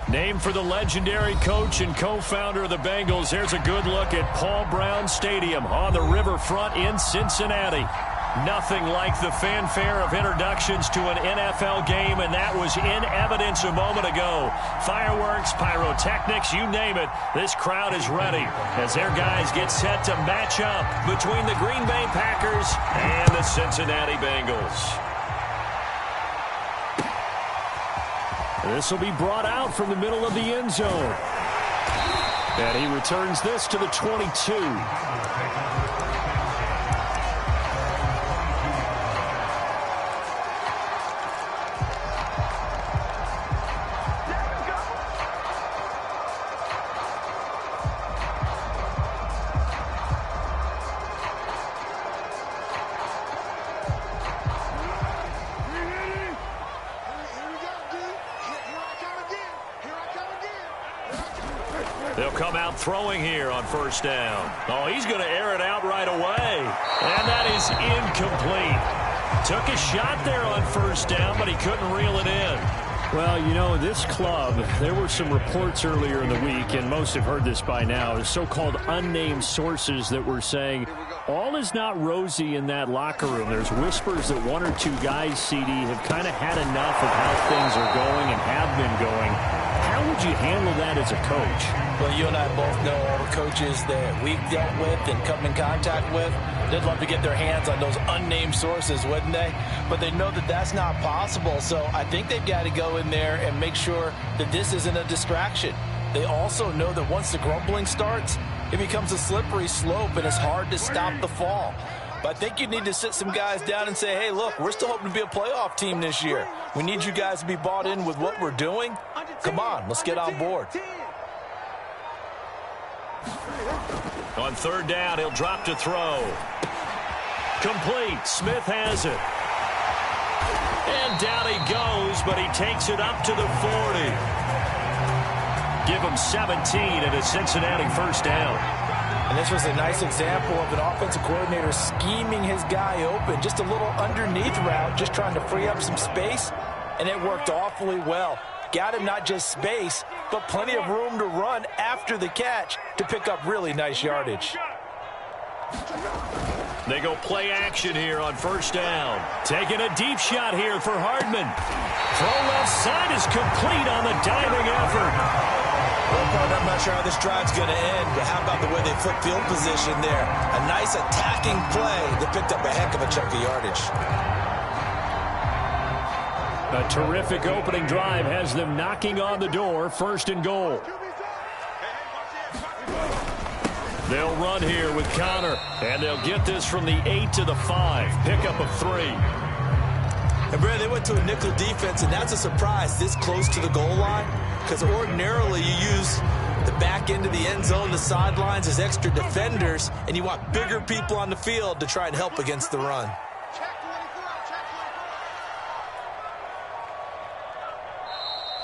Named for the legendary coach and co-founder of the Bengals, there's a good look at Paul Brown Stadium on the riverfront in Cincinnati. Nothing like the fanfare of introductions to an NFL game, and that was in evidence a moment ago. Fireworks, pyrotechnics, you name it. This crowd is ready as their guys get set to match up between the Green Bay Packers and the Cincinnati Bengals. This will be brought out from the middle of the end zone. And he returns this to the 22. They'll come out throwing here on first down. Oh, he's going to air it out right away. And that is incomplete. Took a shot there on first down, but he couldn't reel it in. Well, you know, this club, there were some reports earlier in the week, and most have heard this by now, so-called unnamed sources that were saying all is not rosy in that locker room. There's whispers that one or two guys, CD, have kind of had enough of how things are going and have been going. How would you handle that as a coach? Well, you and I both know all the coaches that we've dealt with and come in contact with. They'd love to get their hands on those unnamed sources, wouldn't they? But they know that that's not possible, so I think they've got to go in there and make sure that this isn't a distraction. They also know that once the grumbling starts, it becomes a slippery slope and it's hard to stop the fall. But I think you need to sit some guys down and say, hey, look, we're still hoping to be a playoff team this year. We need you guys to be bought in with what we're doing. Come on, let's get on board. On third down, he'll drop to throw. Complete. Smith has it. And down he goes, but he takes it up to the 40. Give him 17 and a Cincinnati first down. And this was a nice example of an offensive coordinator scheming his guy open. Just a little underneath route, just trying to free up some space, and it worked awfully well. Got him not just space, but plenty of room to run after the catch to pick up really nice yardage. They go play action here on first down. Taking a deep shot here for Hardman. Throw left side is complete on the diving effort. I'm not sure how this drive's going to end, but how about the way they flip field position there? A nice attacking play that picked up a heck of a chunk of yardage. A terrific opening drive has them knocking on the door, first and goal. They'll run here with Connor, and they'll get this from the 8 to the 5. Pickup of 3. And Brad, they went to a nickel defense, and that's a surprise this close to the goal line, because ordinarily you use the back end of the end zone, the sidelines as extra defenders, and you want bigger people on the field to try and help against the run.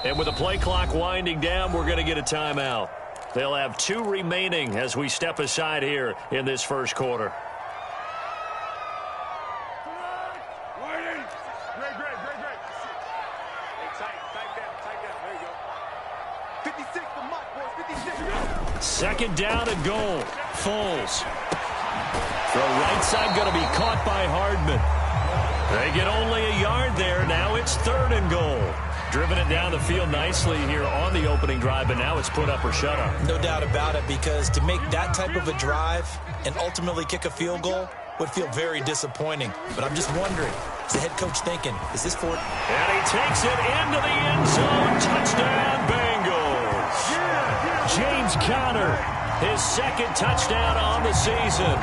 And with the play clock winding down, we're going to get a timeout. They'll have 2 remaining as we step aside here in this first quarter. Second down and goal. Foles. Throw right side going to be caught by Hardman. They get only a yard there. Now it's third and goal. Driven it down the field nicely here on the opening drive, but now it's put up or shut up. No doubt about it, because to make that type of a drive and ultimately kick a field goal would feel very disappointing. But I'm just wondering, is the head coach thinking, is this for... And he takes it into the end zone. Touchdown, Bengals. James Conner, his second touchdown on the season.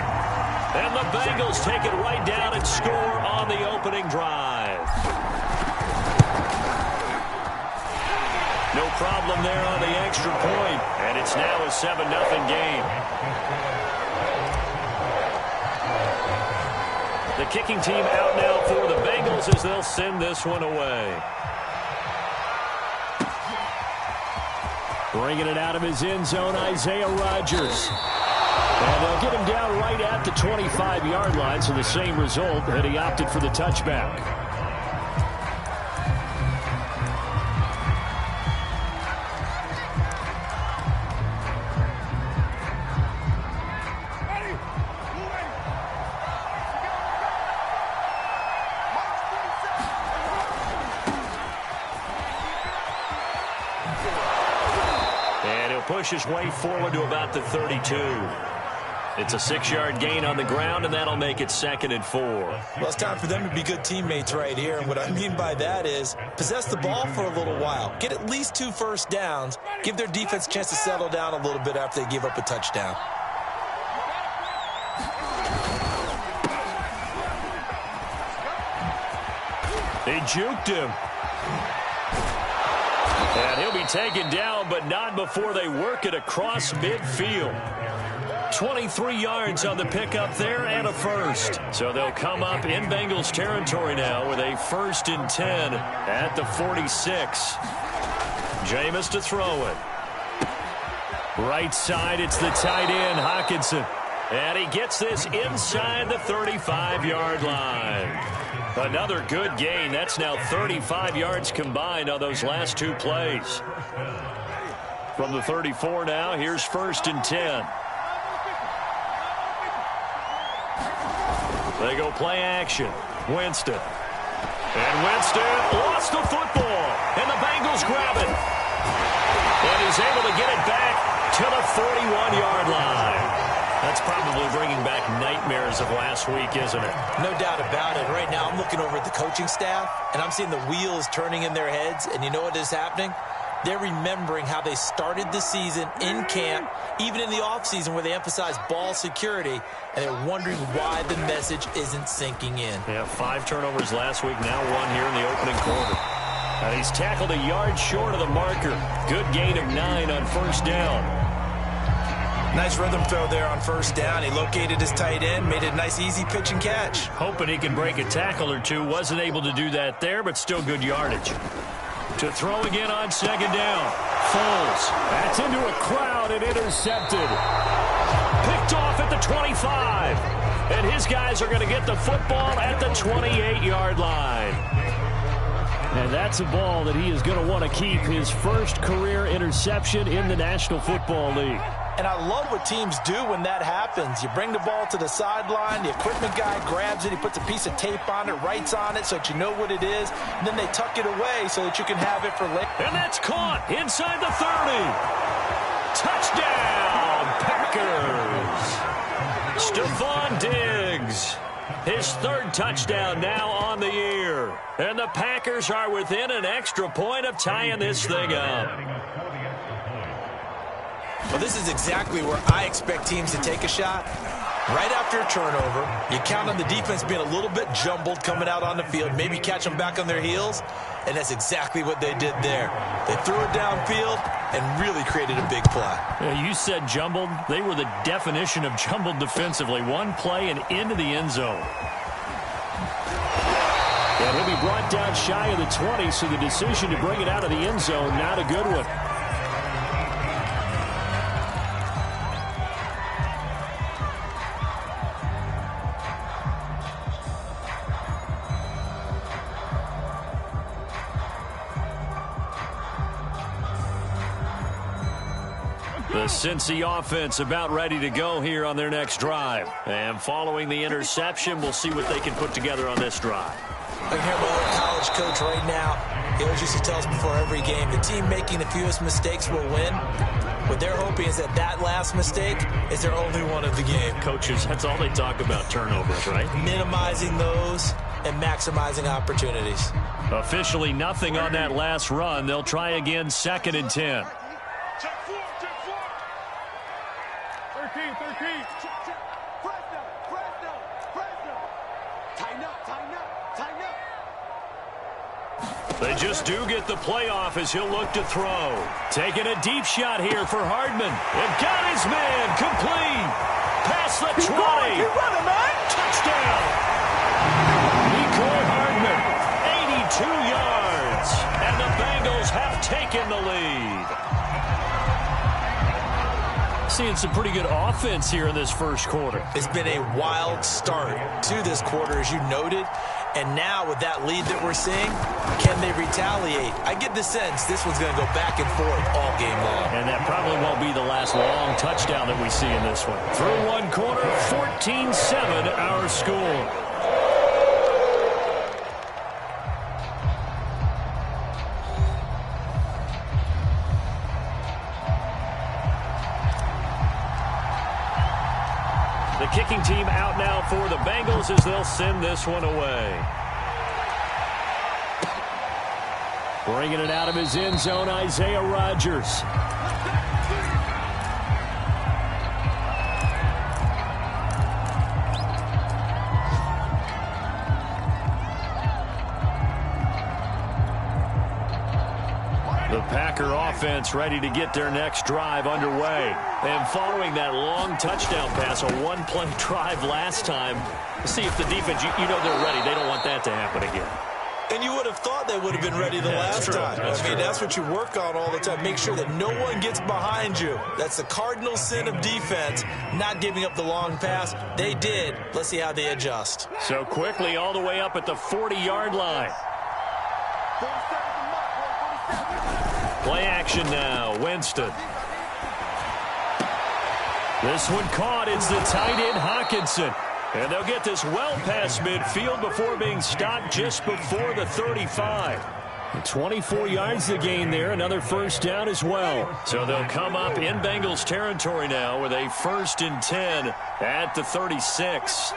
And the Bengals take it right down and score on the opening drive. No problem there on the extra point, and it's now a 7-0 game. The kicking team out now for the Bengals as they'll send this one away. Bringing it out of his end zone, Isaiah Rodgers. And they'll get him down right at the 25-yard line, so the same result, and he opted for the touchback. push his way forward to about the 32. It's a 6-yard gain on the ground, and that'll make it 2nd and 4. Well, it's time for them to be good teammates right here. And what I mean by that is possess the ball for a little while. Get at least 2 first downs. Give their defense a chance to settle down a little bit after they give up a touchdown. They juked him. And he'll be taken down, but not before they work it across midfield. 23 yards on the pickup there and a first. So they'll come up in Bengals territory now with a 1st and 10 at the 46. Jameis to throw it. Right side, it's the tight end, Hockenson. And he gets this inside the 35-yard line. Another good gain. That's now 35 yards combined on those last 2 plays. From the 34 now, here's 1st and 10. They go play action. Winston. And Winston lost the football. And the Bengals grab it. And he's able to get it back to the 41-yard line. That's probably bringing back nightmares of last week, isn't it? No doubt about it. Right now, I'm looking over at the coaching staff, and I'm seeing the wheels turning in their heads. And you know what is happening? They're remembering how they started the season in camp, even in the offseason where they emphasized ball security, and they're wondering why the message isn't sinking in. Yeah, 5 turnovers last week, now 1 here in the opening quarter. And he's tackled a yard short of the marker. Good gain of 9 on 1st down. Nice rhythm throw there on 1st down. He located his tight end, made it a nice, easy pitch and catch. Hoping he can break a tackle or 2. Wasn't able to do that there, but still good yardage. To throw again on 2nd down. Foles. That's into a crowd and intercepted. Picked off at the 25. And his guys are going to get the football at the 28-yard line. And that's a ball that he is going to want to keep. His first career interception in the National Football League. And I love what teams do when that happens. You bring the ball to the sideline, the equipment guy grabs it, he puts a piece of tape on it, writes on it so that you know what it is, and then they tuck it away so that you can have it for later. And that's caught inside the 30. Touchdown, Packers. Stephon Diggs. His 3rd touchdown now on the year. And the Packers are within an extra point of tying this thing up. Well, this is exactly where I expect teams to take a shot. Right after a turnover, you count on the defense being a little bit jumbled coming out on the field, maybe catch them back on their heels, and that's exactly what they did there. They threw it downfield and really created a big play. Yeah, you said jumbled. They were the definition of jumbled defensively. One play and into the end zone. And he'll be brought down shy of the 20, so the decision to bring it out of the end zone, not a good one. The Cincy offense about ready to go here on their next drive. And following the interception, we'll see what they can put together on this drive. I can hear my old college coach right now. He always used to tell us before every game, the team making the fewest mistakes will win. What they're hoping is that that last mistake is their only one of the game. Coaches, that's all they talk about, turnovers, right? Minimizing those and maximizing opportunities. Officially nothing on that last run. They'll try again, 2nd and 10. 13. They just do get the playoff as he'll look to throw. Taking a deep shot here for Hardman. And got his man complete. Past the 20. Keep running, man. Touchdown. Mecole Hardman, 82 yards. And the Bengals have taken the lead. Seeing some pretty good offense here in this first quarter. It's been a wild start to this quarter, as you noted. And now with that lead that we're seeing, can they retaliate? I get the sense this one's going to go back and forth all game long. And that probably won't be the last long touchdown that we see in this one. Through one quarter, 14-7 our score. Bengals as they'll send this one away. Bringing it out of his end zone, Isaiah Rodgers. The Packer offense ready to get their next drive underway. And following that long touchdown pass, a one-play drive last time, see if the defense, you know they're ready. They don't want that to happen again. And you would have thought they would have been ready the last time. That's what you work on all the time. Make sure that no one gets behind you. That's the cardinal sin of defense, not giving up the long pass. They did. Let's see how they adjust. So quickly all the way up at the 40-yard line. Play action now, Winston. This one caught. It's the tight end, Hawkinson. And they'll get this well past midfield before being stopped just before the 35. 24 yards to gain there. Another first down as well. So they'll come up in Bengals territory now with a 1st and 10 at the 36.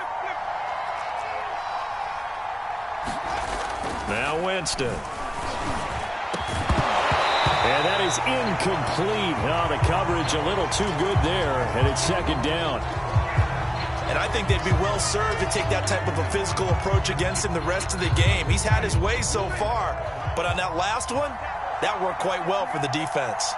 Now Winston. And that is incomplete. Oh, the coverage a little too good there, and it's 2nd down. And I think they'd be well served to take that type of a physical approach against him the rest of the game. He's had his way so far, but on that last one, that worked quite well for the defense.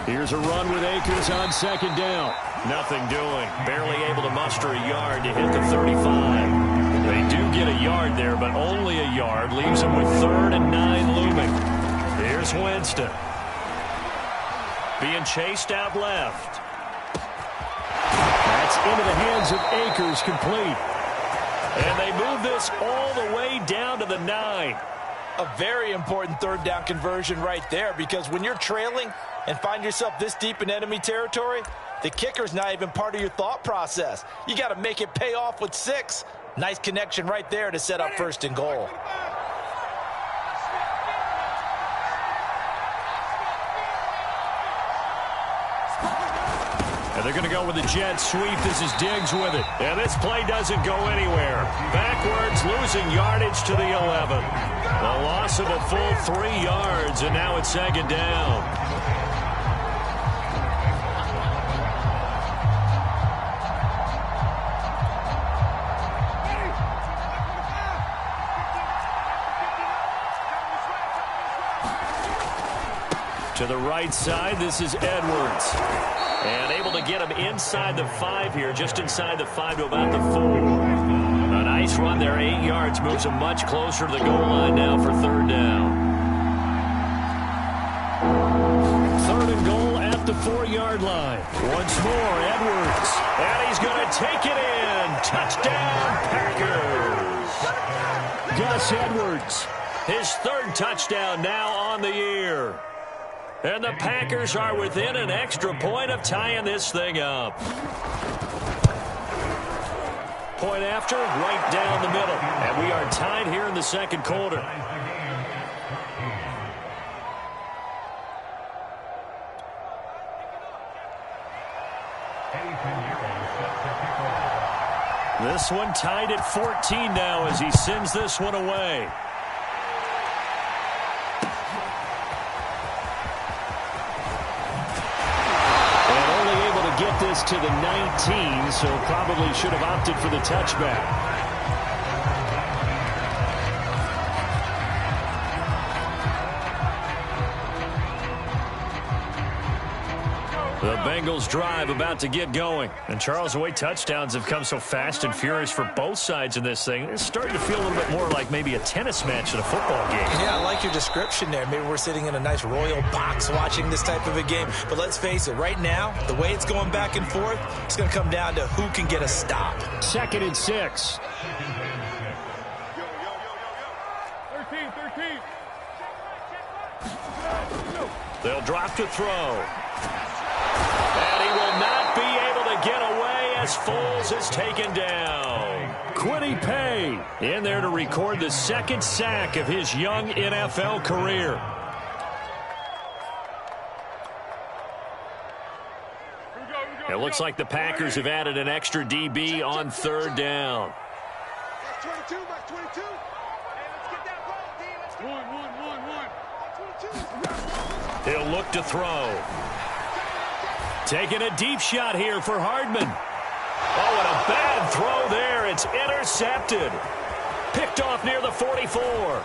Here's a run with Akers on 2nd down. Nothing doing. Barely able to muster a yard to hit the 35. They do get a yard there, but only a yard. Leaves them with 3rd and 9 looming. Here's Winston. Being chased out left. That's into the hands of Akers, complete. And they move this all the way down to the 9. A very important 3rd down conversion right there, because when you're trailing and find yourself this deep in enemy territory, the kicker's not even part of your thought process. You got to make it pay off with 6. Nice connection right there to set up 1st and goal. And they're going to go with the jet sweep. This is Diggs with it. And this play doesn't go anywhere. Backwards, losing yardage to the 11. A loss of a full 3 yards, and now it's 2nd down. To the right side, this is Edwards. And able to get him inside the 5 here, just inside the 5 to about the 4. A nice run there, 8 yards, moves him much closer to the goal line now for 3rd down. 3rd and goal at the 4-yard line. Once more, Edwards. And he's going to take it in. Touchdown, Packers. Gus Edwards. His 3rd touchdown now on the year. And the Packers are within an extra point of tying this thing up. Point after, right down the middle. And we are tied here in the 2nd quarter. This one tied at 14 now as he sends this one away. Get this to the 19, so probably should have opted for the touchback. The Bengals drive about to get going. And Charles, the way touchdowns have come so fast and furious for both sides in this thing, it's starting to feel a little bit more like maybe a tennis match than a football game. Yeah, I like your description there. Maybe we're sitting in a nice royal box watching this type of a game. But let's face it, right now, the way it's going back and forth, it's going to come down to who can get a stop. 2nd and 6. 13. They'll drop to throw. And he will not be able to get away as Foles is taken down. Quiddy Pay in there to record the 2nd sack of his young NFL career. It looks like the Packers have added an extra DB on third down. Box 22, box 22. Hey, let's get that ball, D. Let's get one. He'll look to throw. Taking a deep shot here for Hardman. Oh, and a bad throw there. It's intercepted. Picked off near the 44.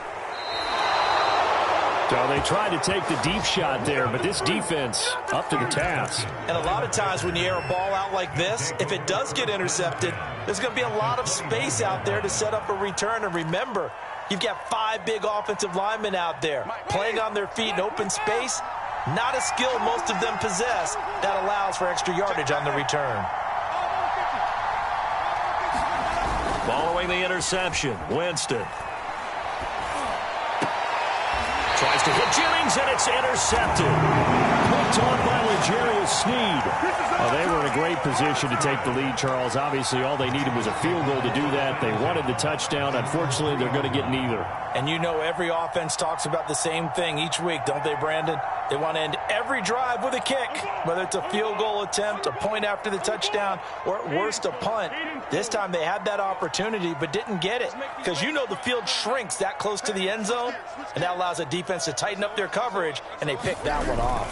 So they tried to take the deep shot there, but this defense up to the task. And a lot of times when you air a ball out like this, if it does get intercepted, there's going to be a lot of space out there to set up a return. And remember, you've got 5 big offensive linemen out there playing on their feet in open space. Not a skill most of them possess that allows for extra yardage on the return. Following the interception, Winston. Tries to hit Jennings, and it's intercepted. Picked on by L'Jarius Sneed. They were in a great position to take the lead, Charles. Obviously, all they needed was a field goal to do that. They wanted the touchdown. Unfortunately, they're going to get neither. And you know every offense talks about the same thing each week, don't they, Brandon? They want to end every drive with a kick, whether it's a field goal attempt, a point after the touchdown, or at worst a punt. This time they had that opportunity but didn't get it because you know the field shrinks that close to the end zone, and that allows a defense to tighten up their coverage, and they picked that one off.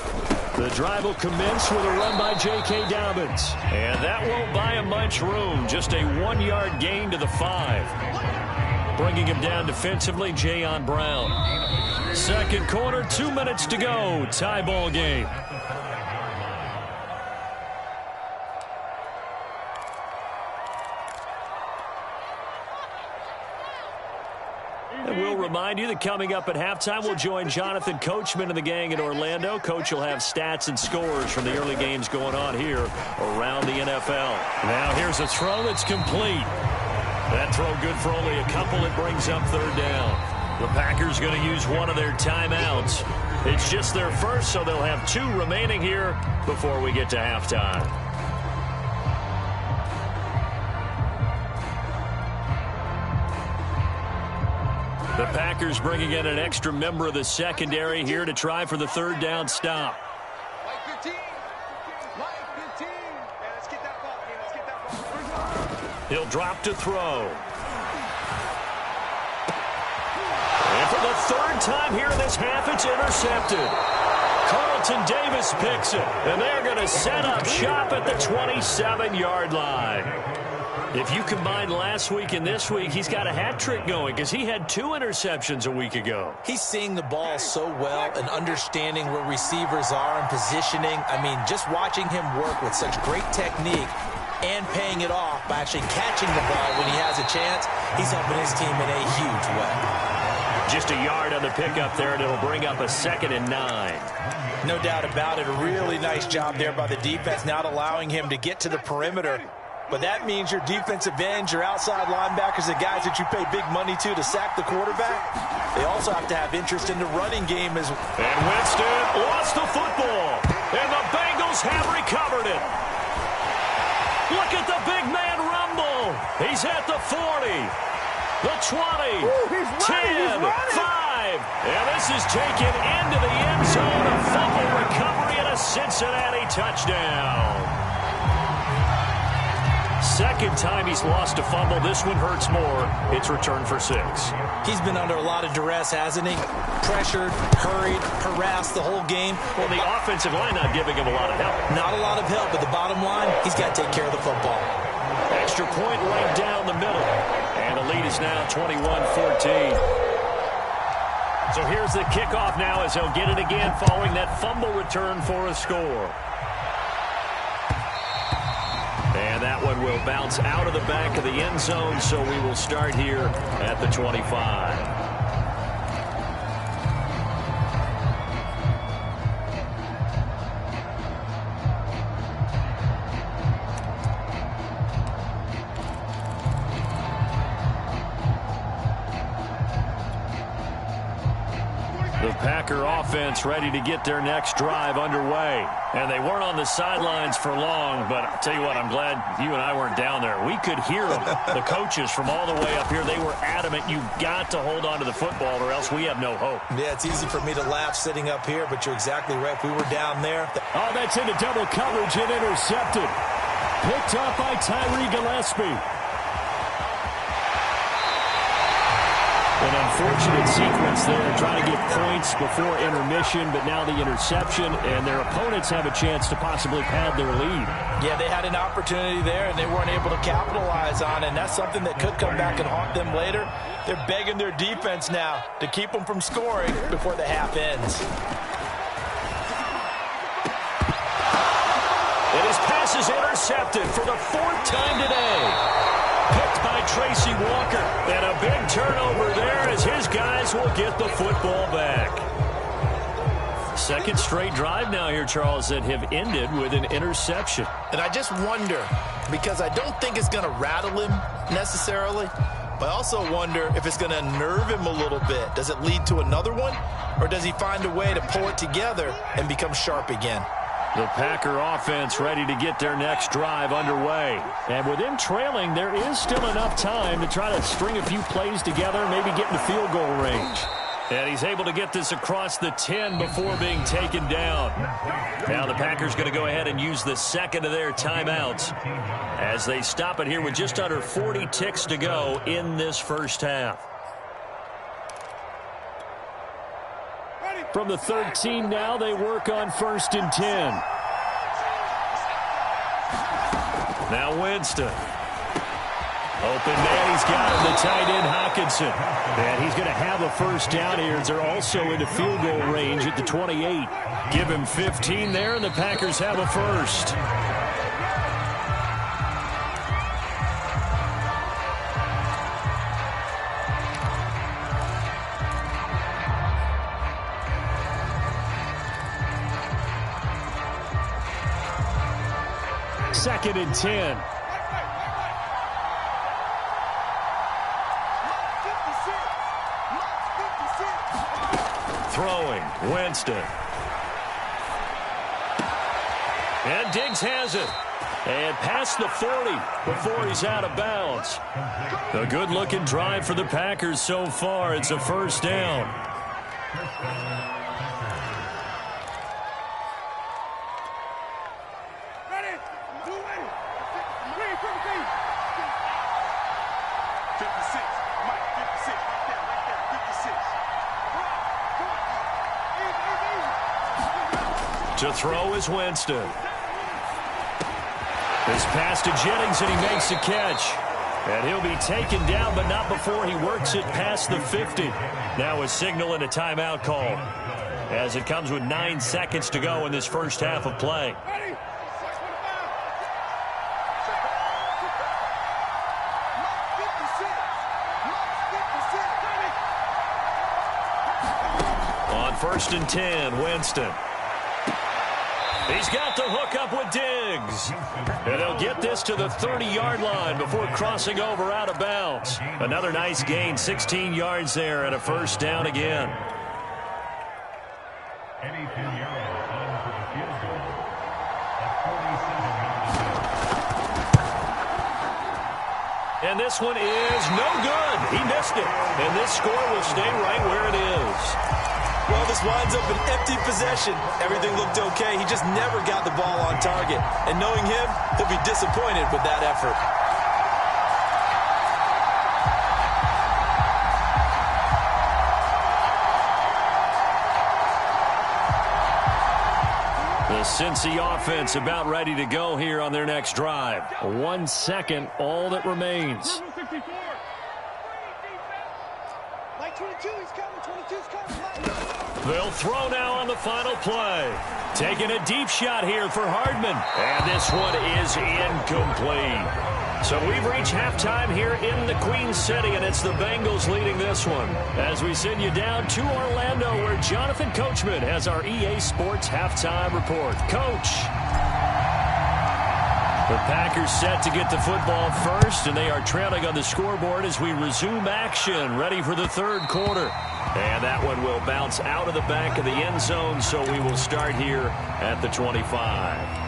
The drive will commence with a run by J.K. Dobbins. And that won't buy him much room. Just a 1-yard gain to the 5. Bringing him down defensively, Jayon Brown. Second quarter, 2 minutes to go. Tie ball game. And we'll remind you that coming up at halftime, we'll join Jonathan Coachman and the gang in Orlando. Coach will have stats and scores from the early games going on here around the NFL. Now here's a throw that's complete. That throw good for only a couple. It brings up third down. The Packers going to use one of their timeouts. It's just their first, so they'll have 2 remaining here before we get to halftime. The Packers bringing in an extra member of the secondary here to try for the third down stop. Like 15. Like 15. Hey, let's get that ball. Hey, let's get that ball. He'll drop to throw. And for the third time here in this half, it's intercepted. Carlton Davis picks it, and they're going to set up shop at the 27-yard line. If you combine last week and this week, he's got a hat trick going because he had 2 interceptions a week ago. He's seeing the ball so well and understanding where receivers are and positioning. I mean, just watching him work with such great technique and paying it off by actually catching the ball when he has a chance, he's helping his team in a huge way. Just a yard on the pickup there, and it'll bring up a 2nd and 9. No doubt about it. A really nice job there by the defense, not allowing him to get to the perimeter. But that means your defensive ends, your outside linebackers, the guys that you pay big money to sack the quarterback, they also have to have interest in the running game as well. And Winston lost the football. And the Bengals have recovered it. Look at the big man rumble. He's at the 40, the 20, 10, 5. And this is taken into the end zone. A fumble recovery and a Cincinnati touchdown. Second time he's lost a fumble. This one hurts more. It's returned for 6. He's been under a lot of duress, hasn't he? Pressured, hurried, harassed the whole game. Well, the offensive line not giving him a lot of help. Not a lot of help, but the bottom line, he's got to take care of the football. Extra point right down the middle. And the lead is now 21-14. So here's the kickoff now as he'll get it again following that fumble return for a score. And that one will bounce out of the back of the end zone, so we will start here at the 25. Packer offense ready to get their next drive underway. And they weren't on the sidelines for long, but I'll tell you what, I'm glad you and I weren't down there. We could hear them, the coaches from all the way up here. They were adamant, you've got to hold on to the football or else we have no hope. Yeah, it's easy for me to laugh sitting up here, but you're exactly right. If we were down there. Oh, that's into double coverage and intercepted. Picked up by Tyree Gillespie. An unfortunate sequence there, trying to get points before intermission, but now the interception, and their opponents have a chance to possibly pad their lead. Yeah, they had an opportunity there, and they weren't able to capitalize on it, and that's something that could come back and haunt them later. They're begging their defense now to keep them from scoring before the half ends. And his pass is intercepted for the 4th time today. Picked by Tracy Walker. And a big turnover there as his guys will get the football back. Second straight drive now here, Charles, that have ended with an interception. And I just wonder, because I don't think it's going to rattle him necessarily, but I also wonder if it's going to unnerve him a little bit. Does it lead to another one? Or does he find a way to pull it together and become sharp again? The Packer offense ready to get their next drive underway. And with him trailing, there is still enough time to try to string a few plays together, maybe get into field goal range. And he's able to get this across the 10 before being taken down. Now the Packers going to go ahead and use the second of their timeouts as they stop it here with just under 40 ticks to go in this first half. From the 13 now, they work on 1st and 10. Now Winston. Open man, he's got him, the tight end Hockenson. And he's going to have a first down here as they're also into field goal range at the 28. Give him 15 there, and the Packers have a first. Second and 10. Throwing, Winston. And Diggs has it. And past the 40 before he's out of bounds. A good-looking drive for the Packers so far. It's a first down. To throw is Winston. This pass to Jennings, and he makes a catch. And he'll be taken down, but not before he works it past the 50. Now a signal and a timeout call as it comes with 9 seconds to go in this first half of play. On 1st and 10, Winston. He's got the hook up with Diggs. And they'll get this to the 30-yard line before crossing over out of bounds. Another nice gain, 16 yards there, and a first down again. And this one is no good. He missed it. And this score will stay right where it is. Well, this winds up an empty possession. Everything looked okay. He just never got the ball on target. And knowing him, he'll be disappointed with that effort. The Cincy offense about ready to go here on their next drive. 1 second, all that remains. They'll throw now on the final play. Taking a deep shot here for Hardman. And this one is incomplete. So we've reached halftime here in the Queen City, and it's the Bengals leading this one. As we send you down to Orlando, where Jonathan Coachman has our EA Sports halftime report. Coach. The Packers set to get the football first, and they are trailing on the scoreboard as we resume action, ready for the third quarter. And that one will bounce out of the back of the end zone, so we will start here at the 25.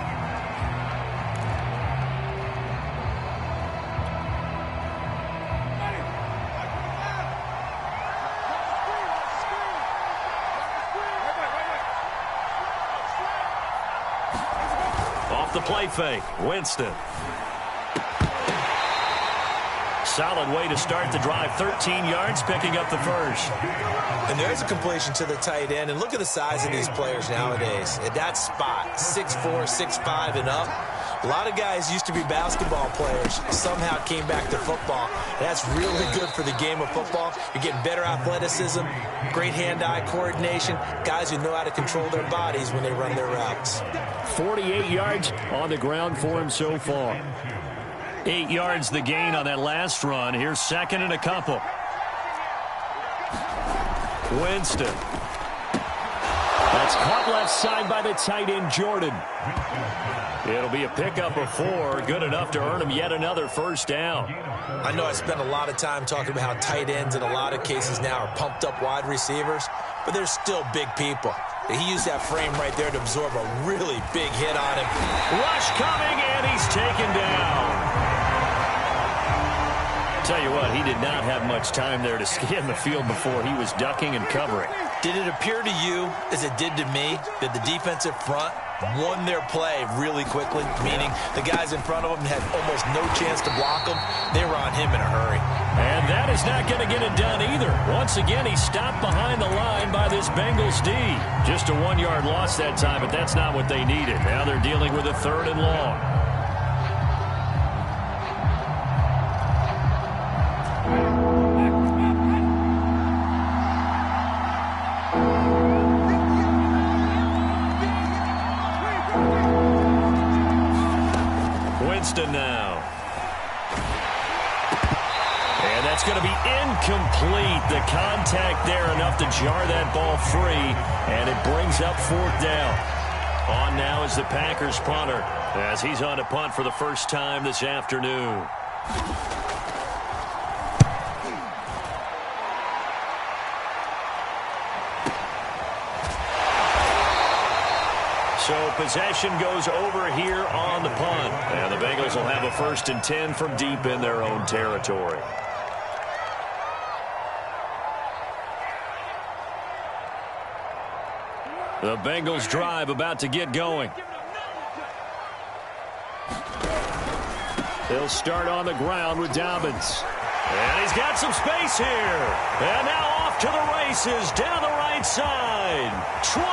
Off the play fake, Winston. Solid way to start the drive. 13 yards, picking up the first. And there's a completion to the tight end. And look at the size of these players nowadays. At that spot, 6'4", 6'5", and up. A lot of guys used to be basketball players, somehow came back to football. And that's really good for the game of football. You're getting better athleticism, great hand-eye coordination, guys who know how to control their bodies when they run their routes. 48 yards on the ground for him so far. 8 yards the gain on that last run. Here's second and a couple. Winston. That's caught left side by the tight end, Jordan. It'll be a pickup of 4. Good enough to earn him yet another first down. I know I spent a lot of time talking about how tight ends in a lot of cases now are pumped up wide receivers, but they're still big people. He used that frame right there to absorb a really big hit on him. Rush coming, and he's taken down. Tell you what, he did not have much time there to scan the field before he was ducking and covering. Did it appear to you, as it did to me, that the defensive front won their play really quickly, meaning the guys in front of them had almost no chance to block them? They were on him in a hurry. And that is not going to get it done either. Once again, he stopped behind the line by this Bengals D. Just a 1-yard loss that time, but that's not what they needed. Now they're dealing with a 3rd and long. Winston now. And that's going to be incomplete. The contact there enough to jar that ball free, and it brings up 4th down. On now is the Packers punter, as he's on to punt for the first time this afternoon. So possession goes over here on the punt. And the Bengals will have a 1st and 10 from deep in their own territory. The Bengals drive about to get going. They'll start on the ground with Dobbins. And he's got some space here. And now off to the races down the right side. 20,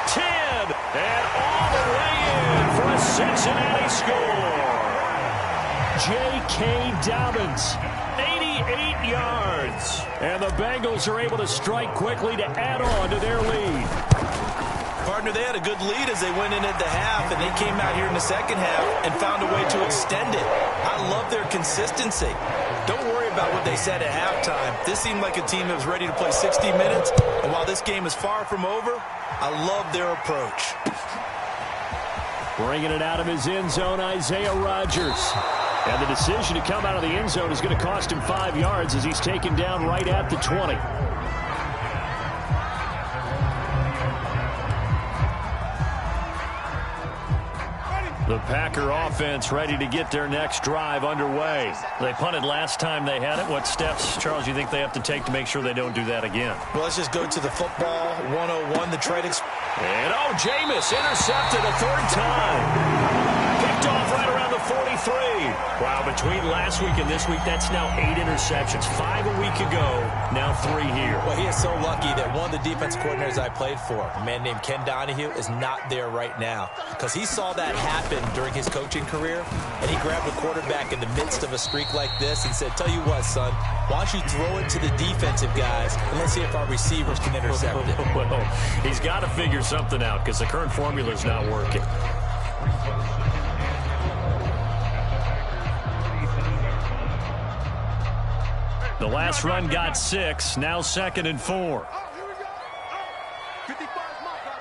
10, and all the way in for a Cincinnati score. J.K. Dobbins, 88 yards. And the Bengals are able to strike quickly to add on to their lead. Partner, they had a good lead as they went in at the half, and they came out here in the second half and found a way to extend it. I love their consistency. Don't worry about what they said at halftime. This seemed like a team that was ready to play 60 minutes, and while this game is far from over, I love their approach. Bringing it out of his end zone, Isaiah Rodgers. And the decision to come out of the end zone is going to cost him 5 yards as he's taken down right at the 20. The Packer offense ready to get their next drive underway. They punted last time they had it. What steps, Charles, you think they have to take to make sure they don't do that again? Well, let's just go to the football 101, the trade. And, oh, Jameis intercepted a 3rd time. Picked off right around the 43. Wow, between last week and this week, that's now 8 interceptions. 5 a week ago, now 3 here. Well, he is so lucky that one of the defense coordinators I played for, a man named Ken Donahue, is not there right now. Because he saw that happen during his coaching career, and he grabbed a quarterback in the midst of a streak like this and said, tell you what, son, why don't you throw it to the defensive guys, and let's see if our receivers can intercept it. Well, he's got to figure something out because the current formula is not working. The last run got 6, now 2nd and 4. Oh, here we go. Oh, 55 is my guy,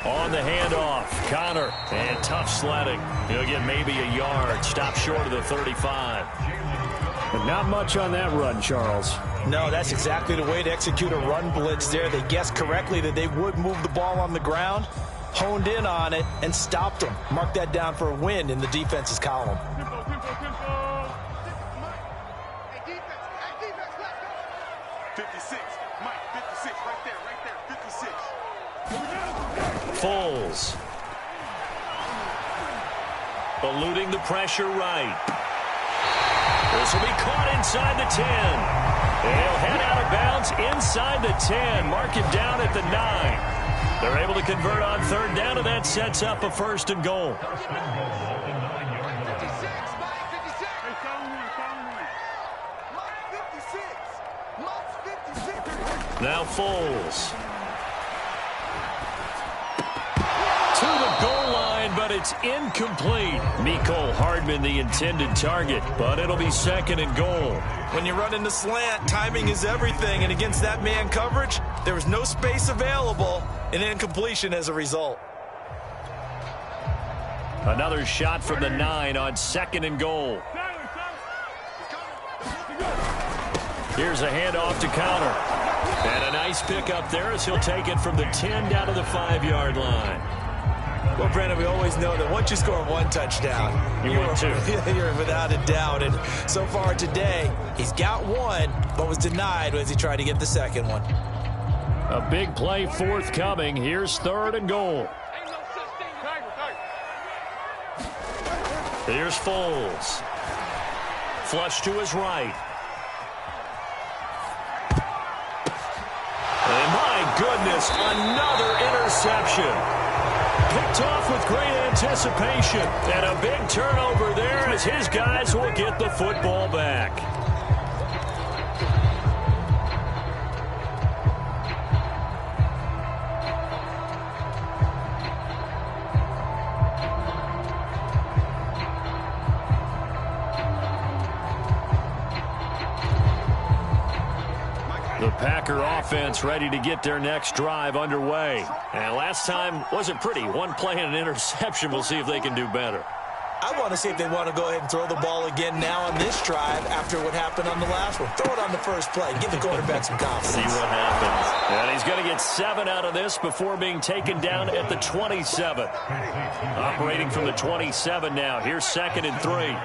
55. On the handoff, Connor, and tough sledding. He'll get maybe a yard, stop short of the 35. And Not much on that run, Charles. No, that's exactly the way to execute a run blitz there. They guessed correctly that they would move the ball on the ground, honed in on it, and stopped them. Mark that down for a win in the defense's column. Hey, defense, let's go. 56, Mike, 56, right there, 56. Foles. Eluding the pressure right. This will be caught inside the 10. They'll head out of bounds inside the 10. Mark it down at the 9. They're able to convert on third down, and that sets up a 1st and goal. 56, Mike, 56. Mike's 56. Now Foles. To the goal line, but it's incomplete. Mecole Hardman, the intended target, but it'll be 2nd and goal. When you run in the slant, timing is everything, and against that man coverage, there was no space available, and incompletion as a result. Another shot from the 9 on 2nd and goal. Here's a handoff to counter. And a nice pickup there as he'll take it from the 10 down to the 5-yard line. Well, Brandon, we always know that once you score one touchdown, you're without a doubt. And so far today, he's got one, but was denied as he tried to get the second one. A big play forthcoming. Here's 3rd and goal. Here's Foles. Flush to his right. And my goodness, another interception. Picked off with great anticipation. And a big turnover there as his guys will get the football back. The Packer offense ready to get their next drive underway. And last time wasn't pretty. One play and an interception. We'll see if they can do better. I want to see if they want to go ahead and throw the ball again now on this drive after what happened on the last one. Throw it on the first play. Give the quarterback some confidence. See what happens. And he's going to get 7 out of this before being taken down at the 27. Operating from the 27 now. Here's 2nd and 3.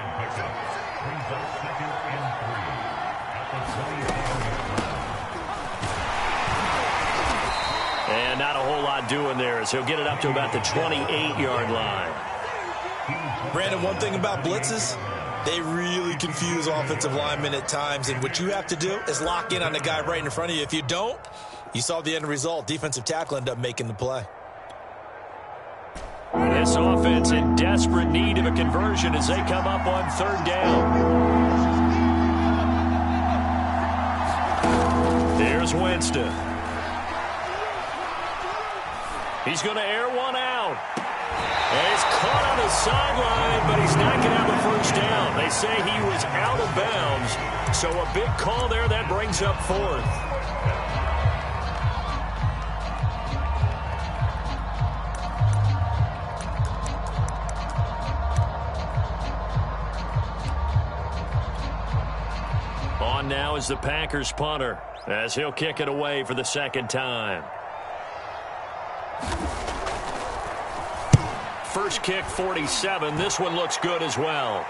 And not a whole lot doing there as he'll get it up to about the 28-yard line. Brandon, one thing about blitzes, they really confuse offensive linemen at times. And what you have to do is lock in on the guy right in front of you. If you don't, you saw the end result. Defensive tackle ended up making the play. This offense in desperate need of a conversion as they come up on 3rd down. Here's Winston. He's going to air one out. And he's caught on the sideline, but he's not going to have a 1st down. They say he was out of bounds. So a big call there that brings up 4th. On now is the Packers punter as he'll kick it away for the 2nd time. First kick, 47. This one looks good as well.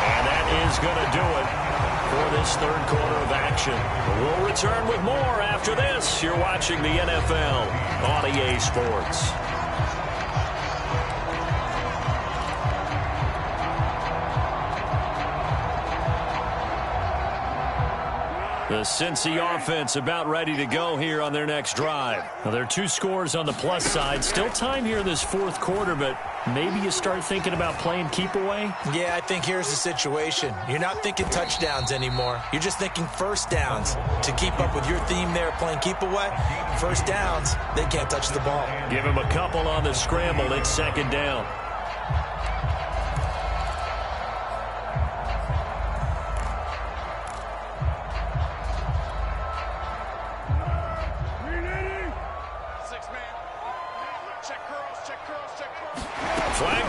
And that is going to do it for this 3rd quarter of action. We'll return with more after this. You're watching the NFL on EA Sports. The Cincy offense about ready to go here on their next drive. Now, there are 2 scores on the plus side. Still time here in this 4th quarter, but maybe you start thinking about playing keep away? Yeah, I think here's the situation. You're not thinking touchdowns anymore. You're just thinking 1st downs. To keep up with your theme there, playing keep away, 1st downs, they can't touch the ball. Give him a couple on the scramble. It's 2nd down.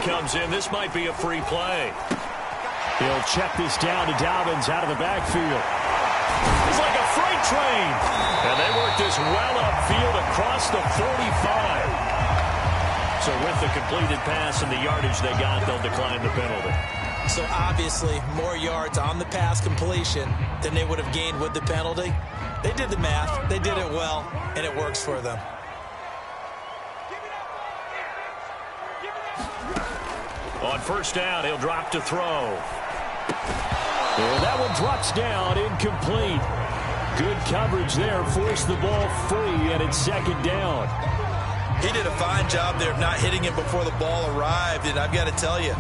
comes in. This might be a free play. He'll check this down to Dobbins out of the backfield. He's like a freight train. And they work this well upfield across the 45. So with the completed pass and the yardage they got, they'll decline the penalty. So obviously more yards on the pass completion than they would have gained with the penalty. They did the math. They did it well, and it works for them. On first down, he'll drop to throw. And that one drops down, incomplete. Good coverage there, forced the ball free, and it's second down. He did a fine job there of not hitting him before the ball arrived, and I've got to tell you,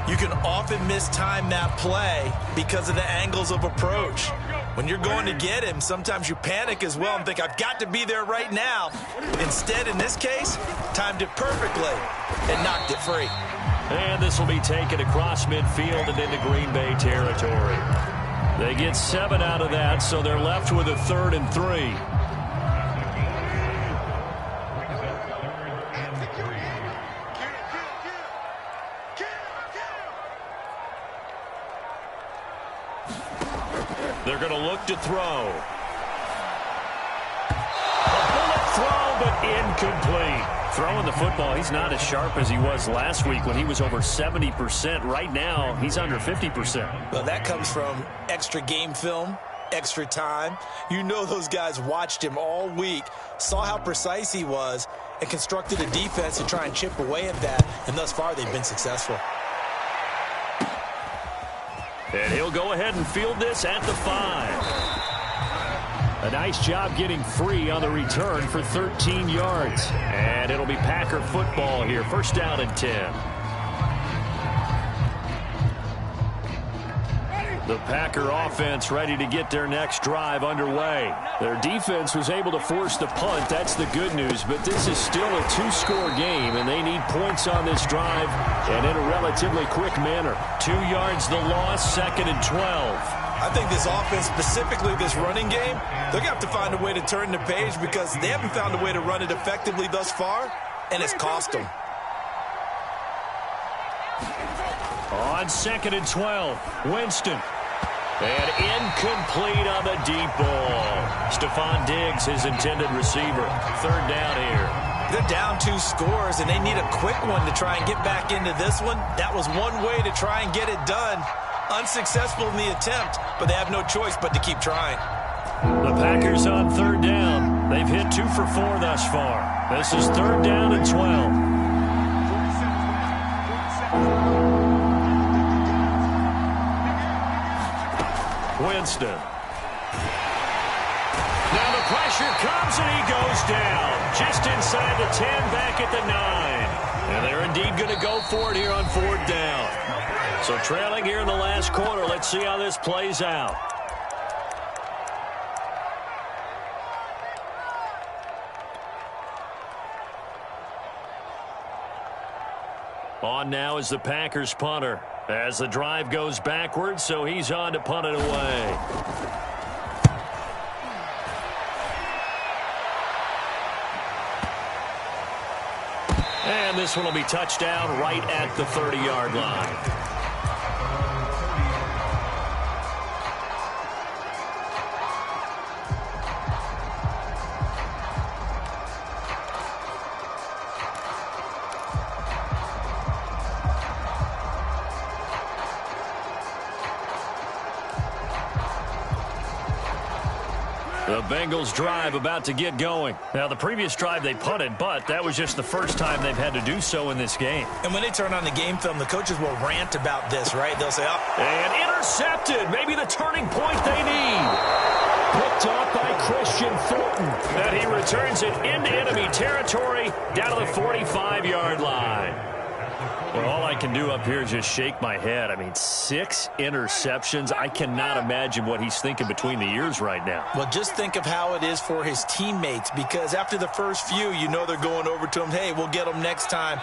you can often mistime that play because of the angles of approach. When you're going to get him, sometimes you panic as well and think, I've got to be there right now. Instead, in this case, timed it perfectly and knocked it free. And this will be taken across midfield and into Green Bay territory. They get 7 out of that, so they're left with a 3rd and 3. They're going to look to throw. A bullet throw, but incomplete. Throwing the football, he's not as sharp as he was last week when he was over 70%. Right now, he's under 50%. Well, that comes from extra game film, extra time. You know those guys watched him all week, saw how precise he was, and constructed a defense to try and chip away at that, and thus far they've been successful. And he'll go ahead and field this at the 5. A nice job getting free on the return for 13 yards. And it'll be Packer football here. First down and 10. The Packer offense ready to get their next drive underway. Their defense was able to force the punt. That's the good news. But this is still a 2-score game, and they need points on this drive and in a relatively quick manner. 2 yards the loss, 2nd and 12. I think this offense, specifically this running game, they're going to have to find a way to turn the page because they haven't found a way to run it effectively thus far, and it's cost them. On 2nd and 12, Winston. And incomplete on the deep ball. Stephon Diggs, his intended receiver. 3rd down here. They're down 2 scores, and they need a quick one to try and get back into this one. That was one way to try and get it done. Unsuccessful in the attempt, but they have no choice but to keep trying. The Packers on 3rd down. They've hit 2 for 4 thus far. This is 3rd down and 12. Winston. Now the pressure comes and he goes down. Just inside the 10, back at the 9. And they're indeed going to go for it here on 4th down. So trailing here in the last quarter. Let's see how this plays out. On now is the Packers punter as the drive goes backwards, so he's on to punt it away. And this one will be touchdown right at the 30-yard line. The Bengals drive about to get going. Now, the previous drive they punted, but that was just the first time they've had to do so in this game. And when they turn on the game film, the coaches will rant about this, right? They'll say, oh. And intercepted. Maybe the turning point they need. Picked up by Christian Fulton. And he returns it into enemy territory down to the 45-yard line. Well, all I can do up here is just shake my head. I mean, 6 interceptions. I cannot imagine what he's thinking between the ears right now. Well, just think of how it is for his teammates, because after the first few, you know they're going over to him, hey, we'll get them next time.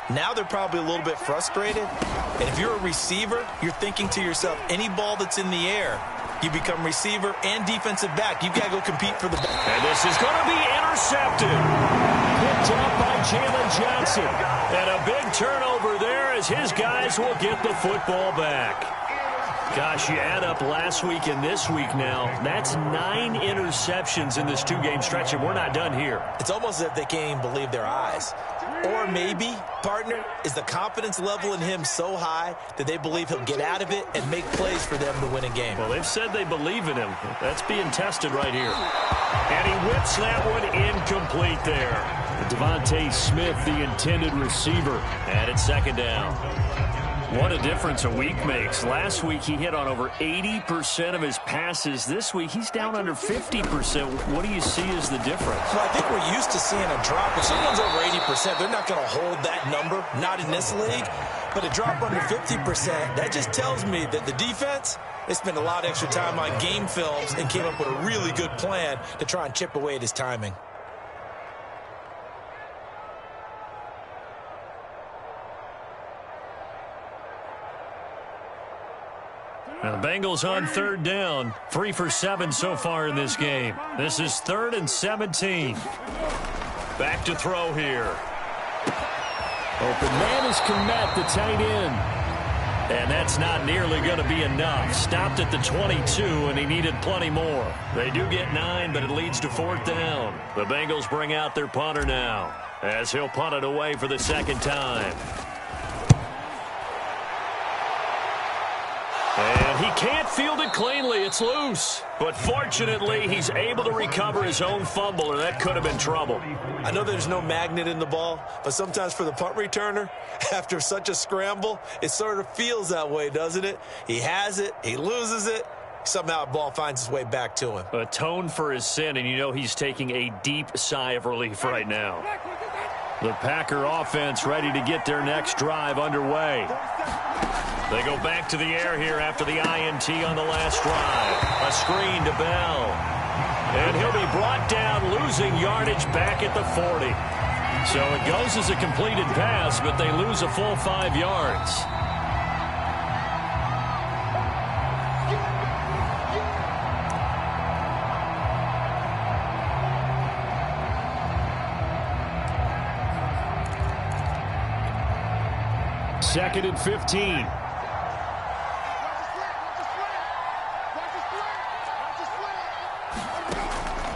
Now they're probably a little bit frustrated. And if you're a receiver, you're thinking to yourself, any ball that's in the air, you become receiver and defensive back. You've got to go compete for the ball. And this is going to be intercepted. Picked up by Jalen Johnson. And a big turnover there as his guys will get the football back. Gosh, you add up last week and this week now, that's 9 interceptions in this 2-game stretch, and we're not done here. It's almost as if they can't even believe their eyes. Or maybe, partner, is the confidence level in him so high that they believe he'll get out of it and make plays for them to win a game. Well, they've said they believe in him. That's being tested right here. And he whips that one incomplete there. Devontae Smith, the intended receiver. And it's second down. What a difference a week makes. Last week he hit on over 80% of his passes. This week he's down under 50%. What do you see as the difference? Well, I think we're used to seeing a drop. If someone's over 80%, they're not going to hold that number, not in this league. But a drop under 50%, that just tells me that the defense, they spent a lot of extra time on game films and came up with a really good plan to try and chip away at his timing. Now the Bengals on third down. 3 for 7 so far in this game. This is 3rd and 17. Back to throw here. Open man is Kmet, the tight end. And that's not nearly going to be enough. Stopped at the 22, and he needed plenty more. They do get 9, but it leads to 4th down. The Bengals bring out their punter now, as he'll punt it away for the second time. And he can't field it cleanly. It's loose. But fortunately, he's able to recover his own fumble, or that could have been trouble. I know there's no magnet in the ball, but sometimes for the punt returner, after such a scramble, it sort of feels that way, doesn't it? He has it, he loses it, somehow the ball finds its way back to him. Atone for his sin, and you know he's taking a deep sigh of relief right now. The Packer offense ready to get their next drive underway. They go back to the air here after the INT on the last drive. A screen to Bell. And he'll be brought down, losing yardage back at the 40. So it goes as a completed pass, but they lose a full 5 yards. Second and 15.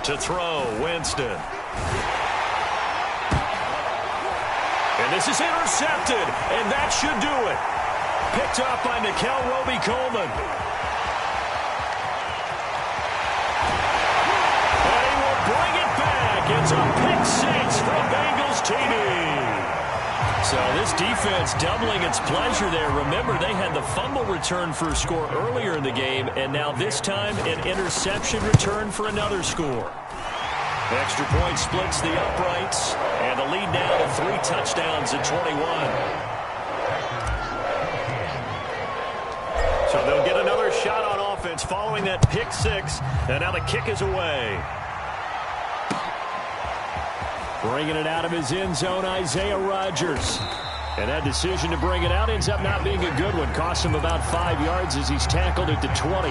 To throw, Winston. And this is intercepted, and that should do it. Picked up by Nikel Roby-Coleman. And he will bring it back. It's a pick 6 for Bengals TD. So this defense doubling its pleasure there. Remember, they had the fumble return for a score earlier in the game, and now this time an interception return for another score. Extra point splits the uprights, and the lead now to 3 touchdowns at 21. So they'll get another shot on offense following that pick 6, and now the kick is away. Bringing it out of his end zone, Isaiah Rodgers. And that decision to bring it out ends up not being a good one. Costs him about 5 yards as he's tackled at the 20.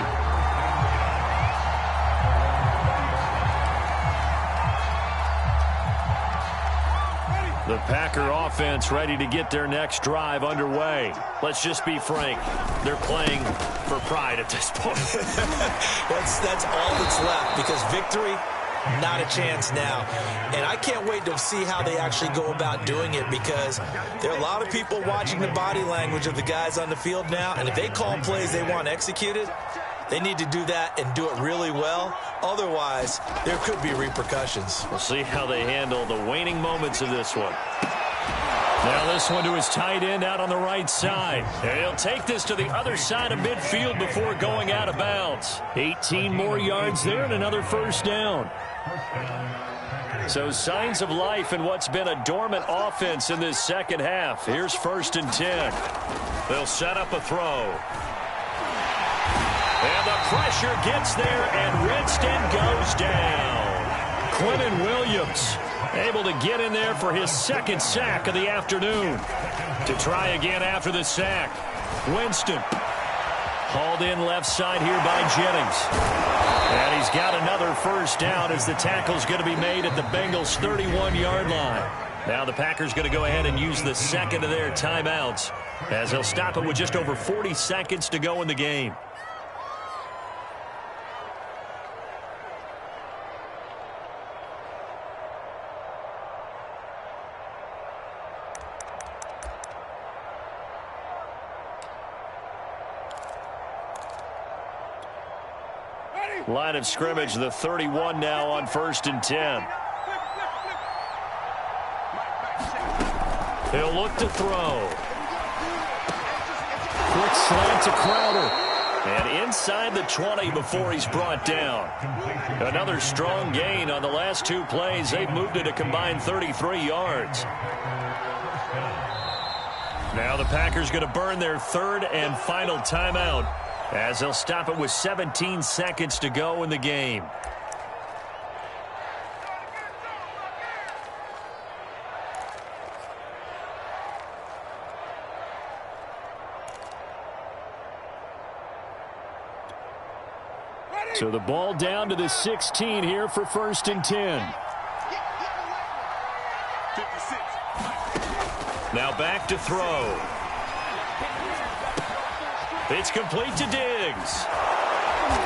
The Packer offense ready to get their next drive underway. Let's just be frank. They're playing for pride at this point. That's all that's left, because victory, not a chance now. And I can't wait to see how they actually go about doing it, because there are a lot of people watching the body language of the guys on the field now, and if they call plays they want executed, they need to do that and do it really well. Otherwise, there could be repercussions. We'll see how they handle the waning moments of this one. Now this one to his tight end out on the right side. And he'll take this to the other side of midfield before going out of bounds. 18 more yards there and another first down. So signs of life in what's been a dormant offense in this second half. Here's 1st and 10. They'll set up a throw. And the pressure gets there, and Winston goes down. Quinnen Williams able to get in there for his 2nd sack of the afternoon. To try again after the sack. Winston hauled in left side here by Jennings. And he's got another first down as the tackle's going to be made at the Bengals' 31-yard line. Now the Packers going to go ahead and use the second of their timeouts as they'll stop it with just over 40 seconds to go in the game. Line of scrimmage, the 31 now on 1st and 10. He'll look to throw. Quick slant to Crowder. And inside the 20 before he's brought down. Another strong gain on the last 2 plays. They've moved it a combined 33 yards. Now the Packers going to burn their 3rd and final timeout, as they'll stop it with 17 seconds to go in the game. So the ball down to the 16 here for 1st and 10. Now back to throw. It's complete to Diggs.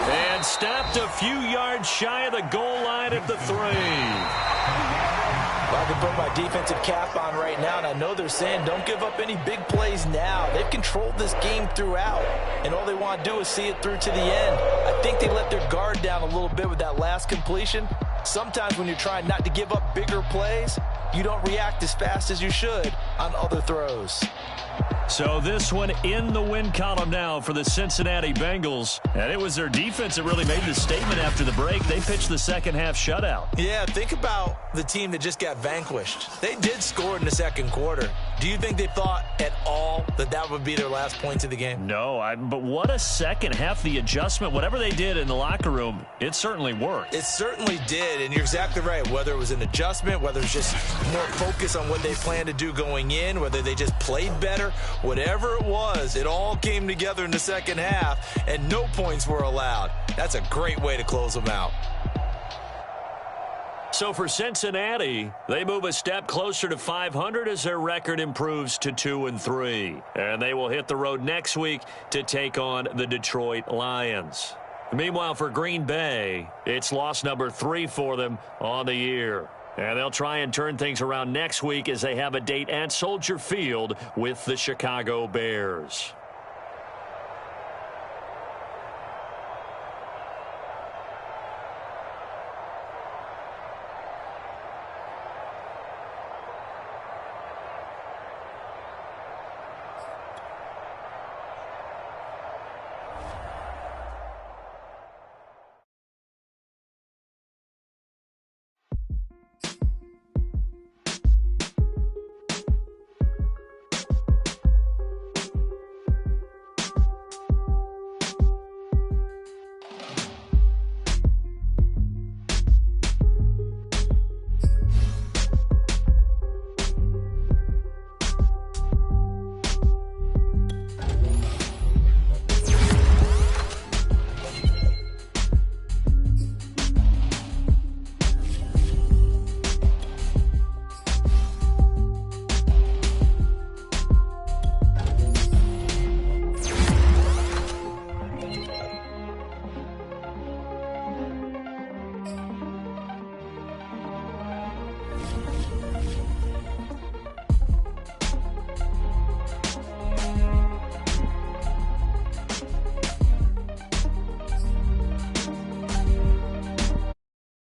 And stopped a few yards shy of the goal line at the 3. I can put my defensive cap on right now, and I know they're saying don't give up any big plays now. They've controlled this game throughout, and all they want to do is see it through to the end. I think they let their guard down a little bit with that last completion. Sometimes when you're trying not to give up bigger plays, you don't react as fast as you should on other throws. So this one in the win column now for the Cincinnati Bengals. And it was their defense that really made the statement after the break. They pitched the second half shutout. Yeah, think about the team that just got vanquished. They did score in the second quarter. Do you think they thought at all that that would be their last points of the game? No, but what a second half. The adjustment, whatever they did in the locker room, it certainly worked. It certainly did, and you're exactly right. Whether it was an adjustment, whether it's just more focus on what they planned to do going in, whether they just played better, whatever it was, it all came together in the second half, and no points were allowed. That's a great way to close them out. So for Cincinnati, they move a step closer to 500 as their record improves to 2-3. And they will hit the road next week to take on the Detroit Lions. Meanwhile, for Green Bay, it's loss number 3 for them on the year. And they'll try and turn things around next week as they have a date at Soldier Field with the Chicago Bears.